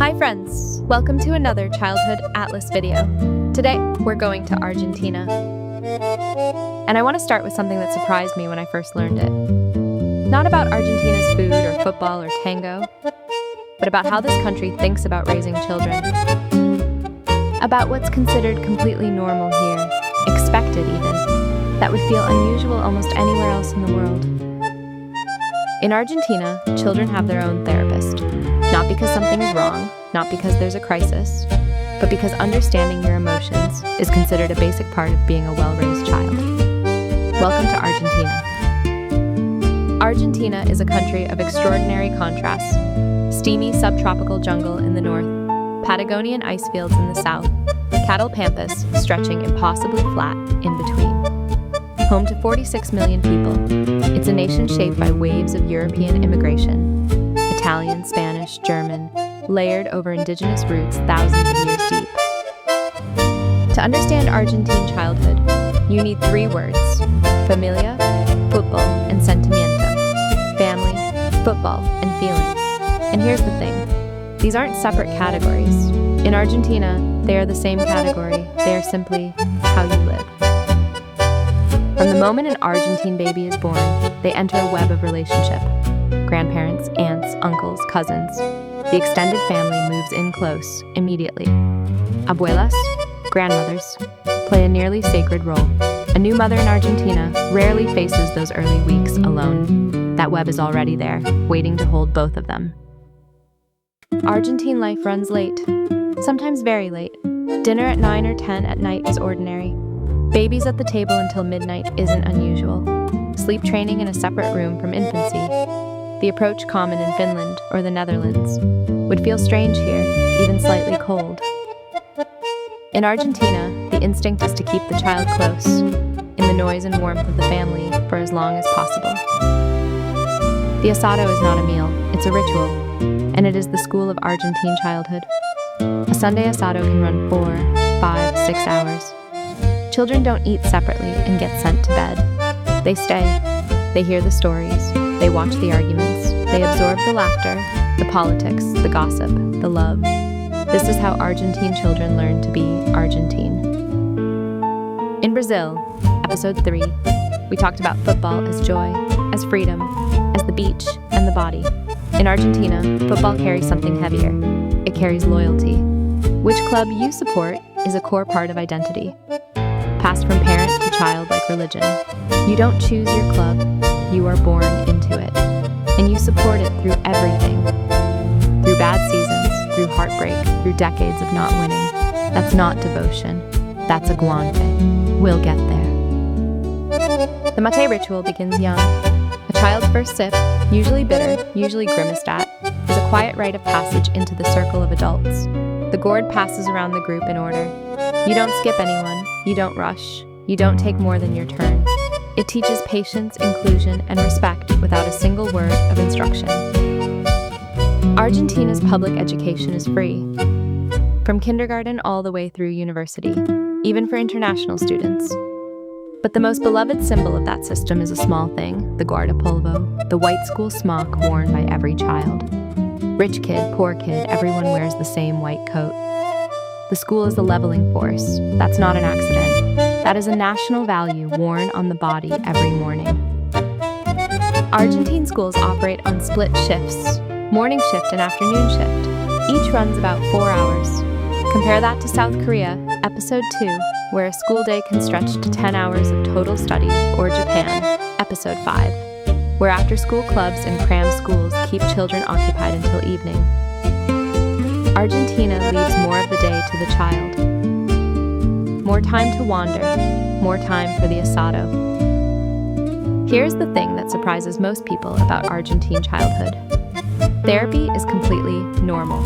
Hi friends, welcome to another Childhood Atlas video. Today, we're going to Argentina. And I want to start with something that surprised me when I first learned it. Not about Argentina's food or football or tango, but about how this country thinks about raising children. About what's considered completely normal here, expected even, that would feel unusual almost anywhere else in the world. In Argentina, children have their own therapist. Not because something is wrong, not because there's a crisis, but because understanding your emotions is considered a basic part of being a well-raised child. Welcome to Argentina. Argentina is a country of extraordinary contrasts. Steamy subtropical jungle in the north, Patagonian ice fields in the south, cattle pampas stretching impossibly flat in between. Home to 46 million people, it's a nation shaped by waves of European immigration. Italian, Spanish, German, layered over indigenous roots thousands of years deep. To understand Argentine childhood, you need three words: familia, football, and sentimiento. Family, football, and feelings. And here's the thing, these aren't separate categories. In Argentina, they are the same category. They are simply how you live. From the moment an Argentine baby is born, they enter a web of relationship. Grandparents, aunts, uncles, cousins. The extended family moves in close, immediately. Abuelas, grandmothers, play a nearly sacred role. A new mother in Argentina rarely faces those early weeks alone. That web is already there, waiting to hold both of them. Argentine life runs late, sometimes very late. Dinner at 9 or 10 at night is ordinary. Babies at the table until midnight isn't unusual. Sleep training in a separate room from infancy. The approach common in Finland or the Netherlands would feel strange here, even slightly cold. In Argentina, the instinct is to keep the child close, in the noise and warmth of the family for as long as possible. The asado is not a meal, it's a ritual, and it is the school of Argentine childhood. A Sunday asado can run 4, 5, 6 hours. Children don't eat separately and get sent to bed. They stay. They hear the stories. They watch the arguments. They absorb the laughter, the politics, the gossip, the love. This is how Argentine children learn to be Argentine. In Brazil, episode 3, we talked about football as joy, as freedom, as the beach and the body. In Argentina, football carries something heavier. It carries loyalty. Which club you support is a core part of identity. Passed from parent to child like religion. You don't choose your club, you are born into it. And you support it through everything. Through bad seasons, through heartbreak, through decades of not winning. That's not devotion, that's aguante. We'll get there. The maté ritual begins young. A child's first sip, usually bitter, usually grimaced at, is a quiet rite of passage into the circle of adults. The gourd passes around the group in order. You don't skip anyone, you don't rush, you don't take more than your turn. It teaches patience, inclusion, and respect without a single word of instruction. Argentina's public education is free, from kindergarten all the way through university, even for international students. But the most beloved symbol of that system is a small thing, the guardapolvo, the white school smock worn by every child. Rich kid, poor kid, everyone wears the same white coat. The school is a leveling force. That's not an accident. That is a national value worn on the body every morning. Argentine schools operate on split shifts, morning shift and afternoon shift. Each runs about 4 hours. Compare that to South Korea, episode 2, where a school day can stretch to 10 hours of total study, or Japan, episode 5, where after-school clubs and cram schools keep children occupied until evening. Argentina leaves more of the day to the child. More time to wander, more time for the asado. Here's the thing that surprises most people about Argentine childhood. Therapy is completely normal.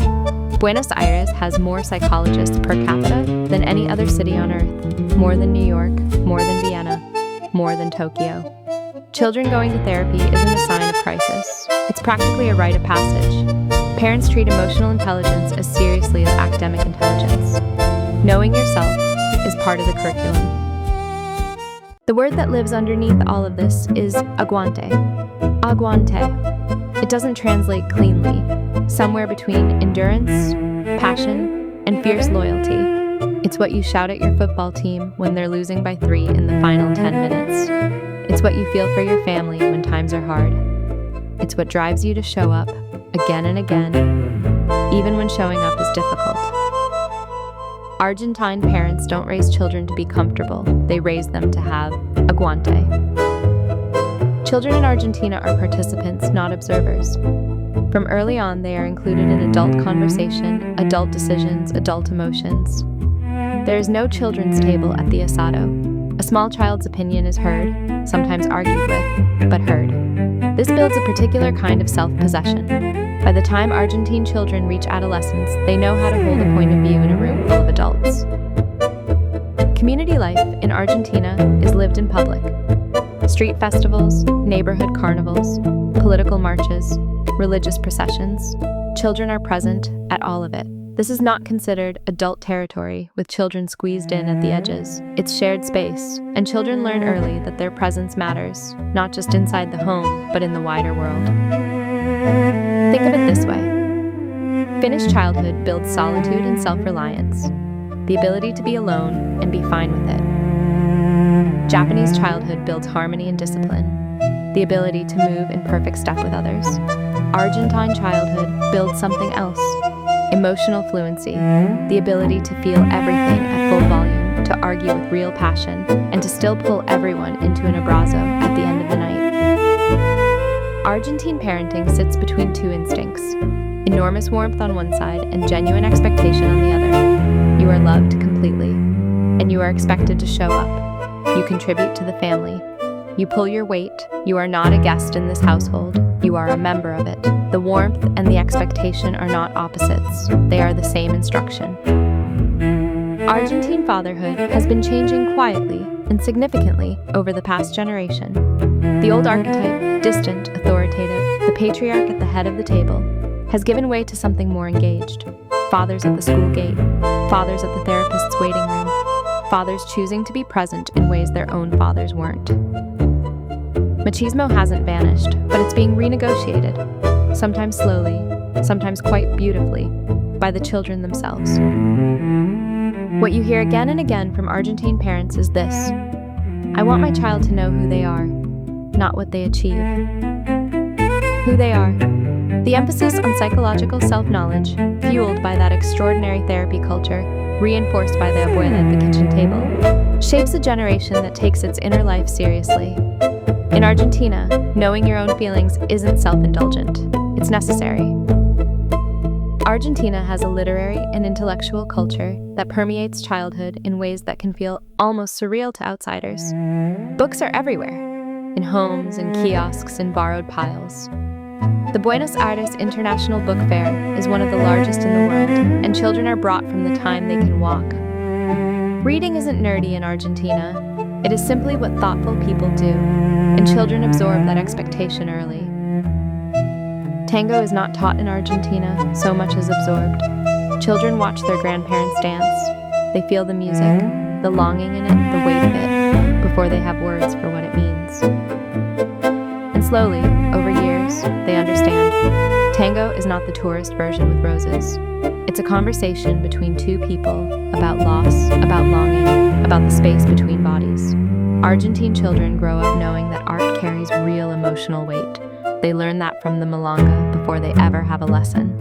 Buenos Aires has more psychologists per capita than any other city on earth. More than New York, more than Vienna, more than Tokyo. Children going to therapy isn't a sign of crisis. It's practically a rite of passage. Parents treat emotional intelligence as seriously as academic intelligence. Knowing yourself is part of the curriculum. The word that lives underneath all of this is aguante. Aguante. It doesn't translate cleanly. Somewhere between endurance, passion, and fierce loyalty. It's what you shout at your football team when they're losing by 3 in the final 10 minutes. It's what you feel for your family when times are hard. It's what drives you to show up again and again, even when showing up is difficult. Argentine parents don't raise children to be comfortable, they raise them to have aguante. Children in Argentina are participants, not observers. From early on, they are included in adult conversation, adult decisions, adult emotions. There is no children's table at the asado. A small child's opinion is heard, sometimes argued with, but heard. This builds a particular kind of self-possession. By the time Argentine children reach adolescence, they know how to hold a point of view in a room full of adults. Community life in Argentina is lived in public. Street festivals, neighborhood carnivals, political marches, religious processions. Children are present at all of it. This is not considered adult territory with children squeezed in at the edges. It's shared space, and children learn early that their presence matters, not just inside the home, but in the wider world. Think of it this way. Finnish childhood builds solitude and self-reliance, the ability to be alone and be fine with it. Japanese childhood builds harmony and discipline, the ability to move in perfect step with others. Argentine childhood builds something else, emotional fluency, the ability to feel everything at full volume, to argue with real passion, and to still pull everyone into an abrazo at the end of the night. Argentine parenting sits between two instincts, enormous warmth on one side and genuine expectation on the other. You are loved completely, and you are expected to show up. You contribute to the family. You pull your weight. You are not a guest in this household. You are a member of it. The warmth and the expectation are not opposites. They are the same instruction. Argentine fatherhood has been changing quietly and significantly over the past generation. The old archetype, distant, authoritative, the patriarch at the head of the table, has given way to something more engaged. Fathers at the school gate, fathers at the therapist's waiting room, fathers choosing to be present in ways their own fathers weren't. Machismo hasn't vanished, but it's being renegotiated, sometimes slowly, sometimes quite beautifully, by the children themselves. What you hear again and again from Argentine parents is this: I want my child to know who they are, not what they achieve. Who they are. The emphasis on psychological self-knowledge, fueled by that extraordinary therapy culture, reinforced by the abuela at the kitchen table, shapes a generation that takes its inner life seriously. In Argentina, knowing your own feelings isn't self-indulgent. It's necessary. Argentina has a literary and intellectual culture that permeates childhood in ways that can feel almost surreal to outsiders. Books are everywhere, in homes, in kiosks, in borrowed piles. The Buenos Aires International Book Fair is one of the largest in the world, and children are brought from the time they can walk. Reading isn't nerdy in Argentina. It is simply what thoughtful people do, and children absorb that expectation early. Tango is not taught in Argentina so much as absorbed. Children watch their grandparents dance. They feel the music, the longing in it, the weight of it, before they have words for what it means. And slowly, over years, they understand. Tango is not the tourist version with roses. It's a conversation between two people about loss, about longing, about the space between bodies. Argentine children grow up knowing that art carries real emotional weight. They learn that from the milonga before they ever have a lesson.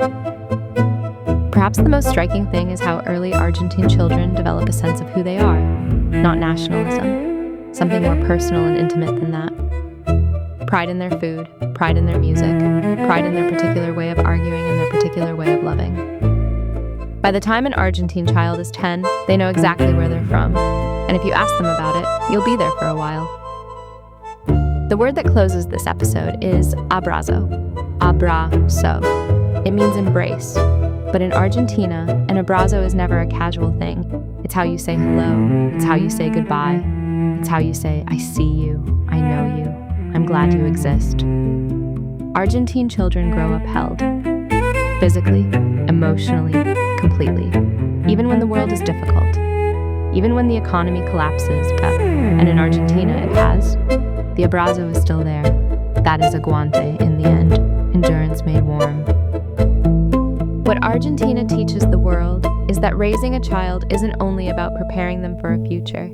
Perhaps the most striking thing is how early Argentine children develop a sense of who they are, not nationalism, something more personal and intimate than that. Pride in their food, pride in their music, pride in their particular way of arguing and their particular way of loving. By the time an Argentine child is 10, they know exactly where they're from, and if you ask them about it, you'll be there for a while. The word that closes this episode is abrazo. Abrazo. It means embrace. But in Argentina, an abrazo is never a casual thing. It's how you say hello. It's how you say goodbye. It's how you say, I see you. I know you. I'm glad you exist. Argentine children grow up held. Physically, emotionally, completely. Even when the world is difficult. Even when the economy collapses, and in Argentina it has, the abrazo is still there. That is aguante in the end, endurance made warm. What Argentina teaches the world is that raising a child isn't only about preparing them for a future.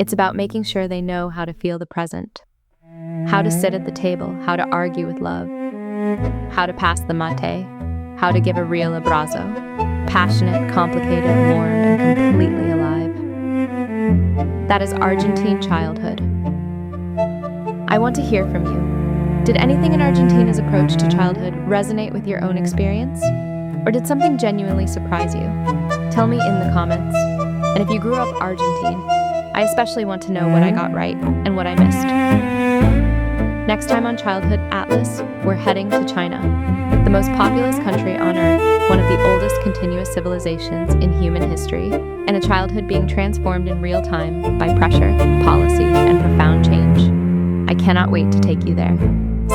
It's about making sure they know how to feel the present, how to sit at the table, how to argue with love, how to pass the maté, how to give a real abrazo, passionate, complicated, warm, and completely alive. That is Argentine childhood. I want to hear from you. Did anything in Argentina's approach to childhood resonate with your own experience? Or did something genuinely surprise you? Tell me in the comments. And if you grew up Argentine, I especially want to know what I got right and what I missed. Next time on Childhood Atlas, we're heading to China, the most populous country on Earth, one of the oldest continuous civilizations in human history, and a childhood being transformed in real time by pressure, policy, and profound change. I cannot wait to take you there.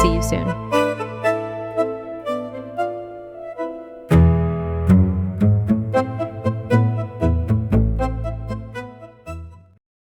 See you soon.